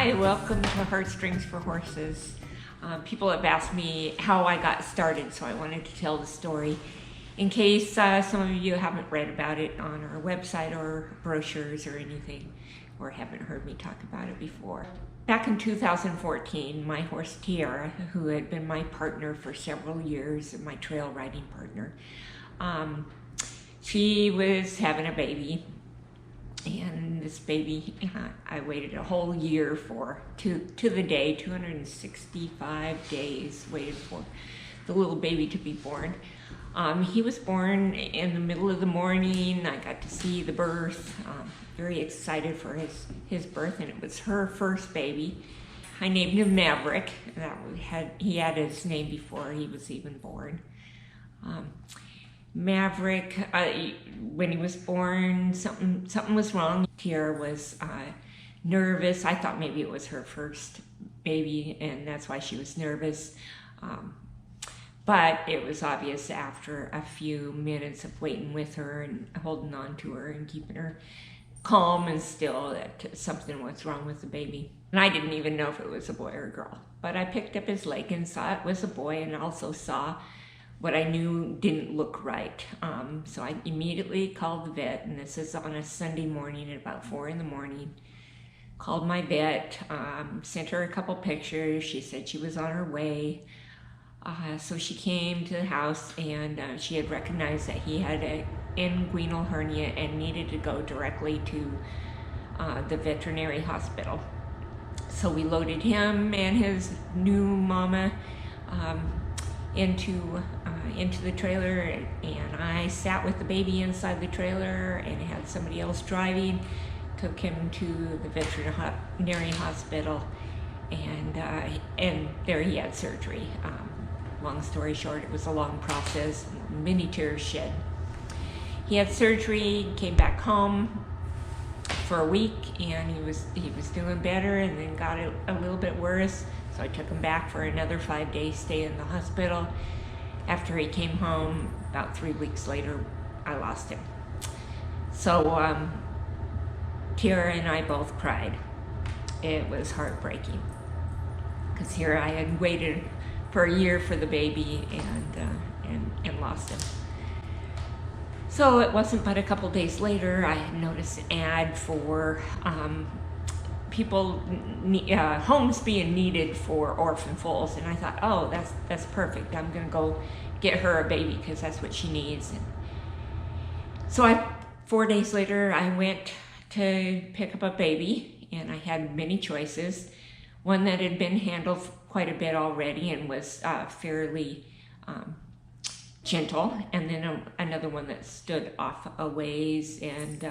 Hi, welcome to Heartstrings for Horses. People have asked me how I got started, so I wanted to tell the story in case some of you haven't read about it on our website or brochures or anything, or haven't heard me talk about it before. Back in 2014, my horse Tiara, who had been my partner for several years, my trail riding partner, she was having a baby. And this baby, I waited a whole year for, to the day, 265 days, waited for the little baby to be born. He was born in the middle of the morning. I got to see the birth, very excited for his birth, and it was her first baby. I named him Maverick. He had his name before he was even born. Maverick, when he was born, something was wrong. Tiara was nervous. I thought maybe it was her first baby, and that's why she was nervous. But it was obvious after a few minutes of waiting with her and holding on to her and keeping her calm and still that something was wrong with the baby. And I didn't even know if it was a boy or a girl. But I picked up his leg and saw it was a boy, and also saw what I knew didn't look right. So I immediately called the vet, and this is on a Sunday morning at about 4 in the morning. Called my vet, sent her a couple pictures. She said she was on her way. So she came to the house, and she had recognized that he had an inguinal hernia and needed to go directly to the veterinary hospital. So we loaded him and his new mama into the trailer, and I sat with the baby inside the trailer and had somebody else driving. Took him to the veterinary hospital, and there he had surgery. Long story short, it was a long process, many tears shed. He had surgery, came back home for a week, and he was doing better, and then got a little bit worse. So I took him back for another 5-day stay in the hospital. After he came home, about 3 weeks later, I lost him. So Tiara and I both cried. It was heartbreaking, because here I had waited for a year for the baby and lost him. So it wasn't but a couple days later, I had noticed an ad for homes being needed for orphan foals, and I thought, oh, that's perfect. I'm gonna go get her a baby because that's what she needs. And so 4 days later, I went to pick up a baby, and I had many choices. One that had been handled quite a bit already and was fairly gentle, and then another one that stood off a ways, and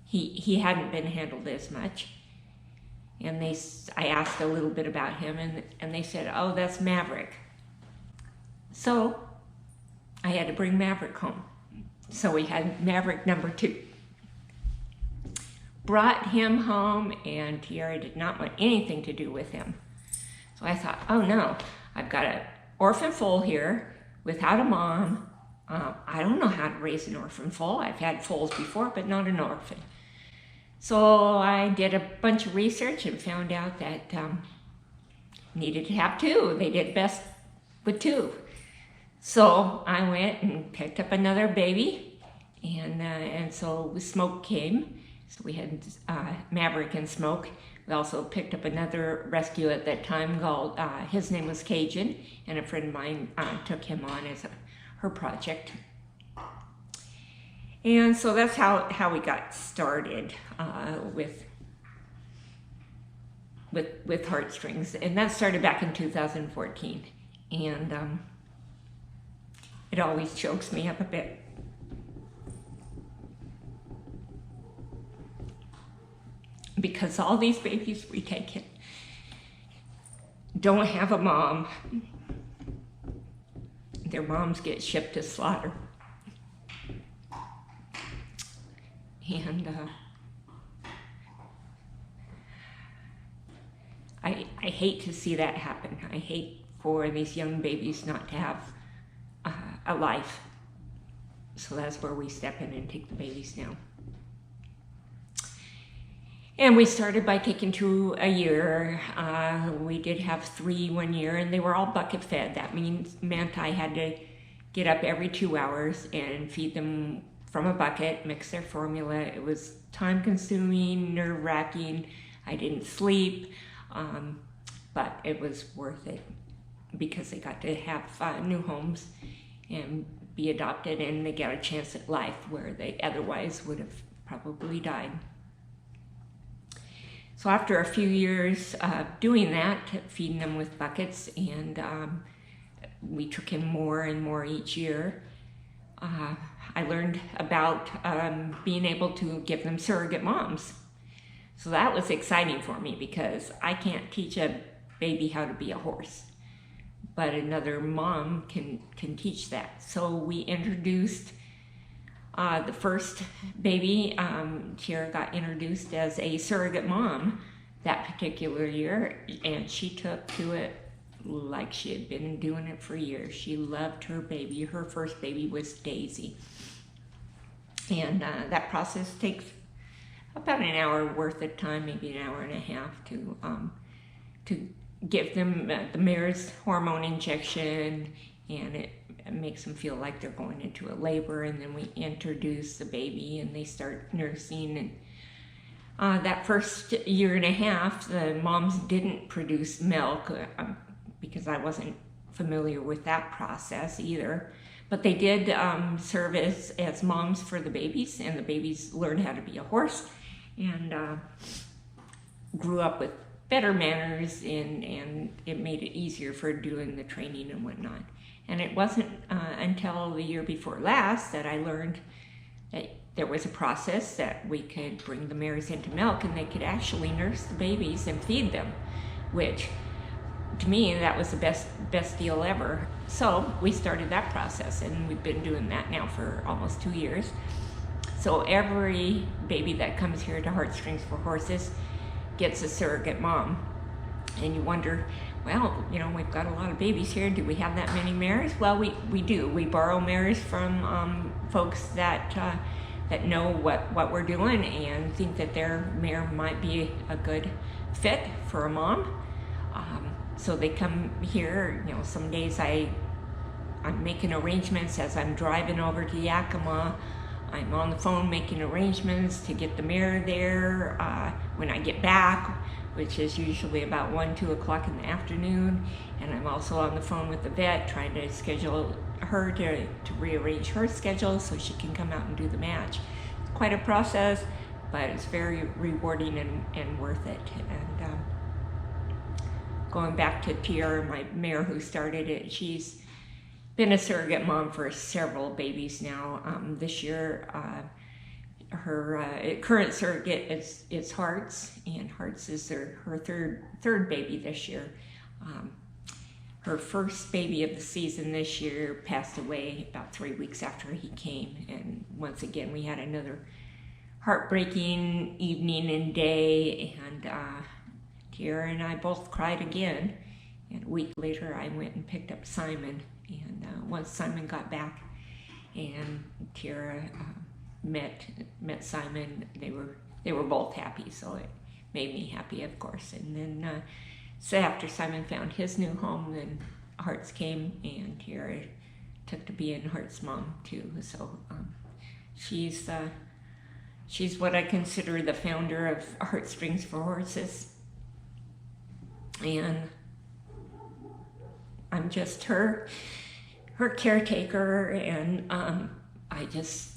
he hadn't been handled as much. And I asked a little bit about him, and they said, oh, that's Maverick. So I had to bring Maverick home. So we had Maverick number 2. Brought him home, and Tiara did not want anything to do with him. So I thought, oh no, I've got an orphan foal here without a mom. I don't know how to raise an orphan foal. I've had foals before, but not an orphan. So I did a bunch of research and found out that needed to have 2. They did best with 2. So I went and picked up another baby, and so Smoke came. So we had Maverick and Smoke. We also picked up another rescue at that time called, his name was Cajun, and a friend of mine took him on as her project. And so that's how we got started with Heartstrings, and that started back in 2014. And it always chokes me up a bit, because all these babies we take in don't have a mom. Their moms get shipped to slaughter. And I hate to see that happen. I hate for these young babies not to have a life. So that's where we step in and take the babies now. And we started by taking 2 a year. We did have 3 one year, and they were all bucket fed. That meant I had to get up every 2 hours and feed them from a bucket, mix their formula. It was time consuming, nerve wracking. I didn't sleep, but it was worth it because they got to have new homes and be adopted, and they got a chance at life where they otherwise would have probably died. So after a few years doing that, feeding them with buckets, and we took in more and more each year, I learned about being able to give them surrogate moms. So that was exciting for me because I can't teach a baby how to be a horse, but another mom can teach that. So we introduced the first baby. Tiara got introduced as a surrogate mom that particular year, and she took to it like she had been doing it for years. She loved her baby. Her first baby was Daisy. And that process takes about an hour worth of time, maybe an hour and a half to give them the mare's hormone injection, and it makes them feel like they're going into a labor, and then we introduce the baby and they start nursing. And that first year and a half, the moms didn't produce milk because I wasn't familiar with that process either. But they did serve as moms for the babies, and the babies learned how to be a horse and grew up with better manners, and it made it easier for doing the training and whatnot. And it wasn't until the year before last that I learned that there was a process that we could bring the mares into milk and they could actually nurse the babies and feed them, which to me, that was the best deal ever. So we started that process, and we've been doing that now for almost 2 years. So every baby that comes here to Heartstrings for Horses gets a surrogate mom. And you wonder, well, you know, we've got a lot of babies here. Do we have that many mares? Well, we do. We borrow mares from folks that know what we're doing and think that their mare might be a good fit for a mom. So they come here. You know, some days I'm making arrangements as I'm driving over to Yakima. I'm on the phone making arrangements to get the mare there when I get back, which is usually about 1, 2 o'clock in the afternoon. And I'm also on the phone with the vet trying to schedule her to rearrange her schedule so she can come out and do the match. It's quite a process, but it's very rewarding and worth it. And going back to Tiara, my mare who started it, she's been a surrogate mom for several babies now. This year, her current surrogate is Hearts, and Hearts is her third baby this year. Her first baby of the season this year passed away about 3 weeks after he came, and once again we had another heartbreaking evening and day, and Tiara and I both cried again. And a week later I went and picked up Simon, and once Simon got back and Tiara met Simon, they were both happy, so it made me happy, of course. And then so after Simon found his new home, then Hearts came, and Tiara took to being Hearts' mom too. So she's what I consider the founder of Heartstrings for Horses, and I'm just her caretaker, and I just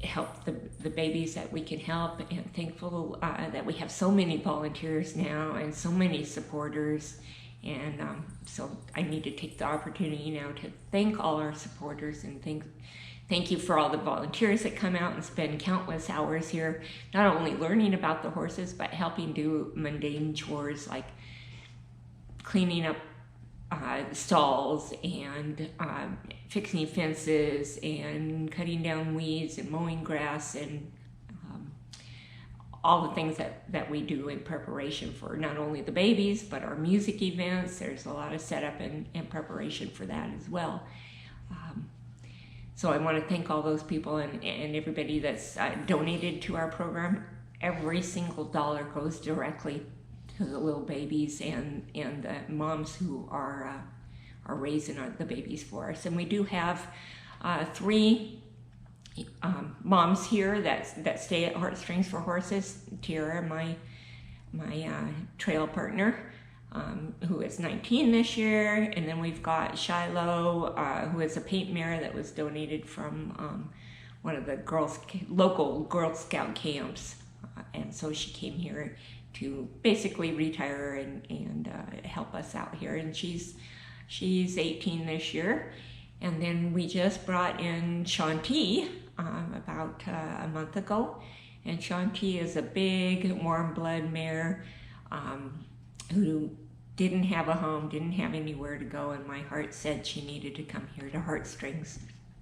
help the babies that we can help, and thankful that we have so many volunteers now and so many supporters. And so I need to take the opportunity now to thank all our supporters, and thank you for all the volunteers that come out and spend countless hours here, not only learning about the horses, but helping do mundane chores like cleaning up stalls and fixing fences and cutting down weeds and mowing grass, and all the things that we do in preparation for not only the babies but our music events. There's a lot of setup and preparation for that as well. So I want to thank all those people and everybody that's donated to our program. every single dollar goes directly to the little babies and the moms who are raising the babies for us. And we do have 3 moms here that stay at Heartstrings for Horses. Tara, my trail partner, who is 19 this year, and then we've got Shiloh, who is a paint mare that was donated from one of the local Girl Scout camps, and so she came here to basically retire and help us out here. And she's 18 this year. And then we just brought in Shanti about a month ago, and Shanti is a big warm blood mare who didn't have a home, didn't have anywhere to go, and my heart said she needed to come here to Heartstrings.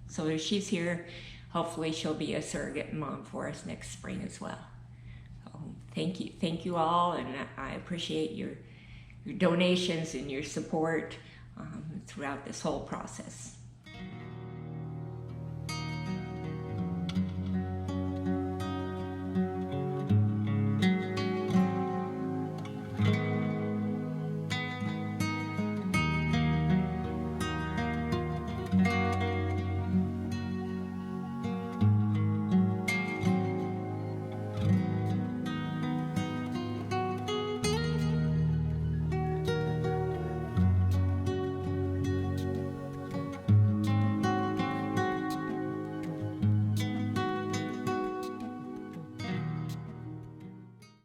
So she's here. Hopefully she'll be a surrogate mom for us next spring as well. So thank you all, and I appreciate your donations and your support throughout this whole process.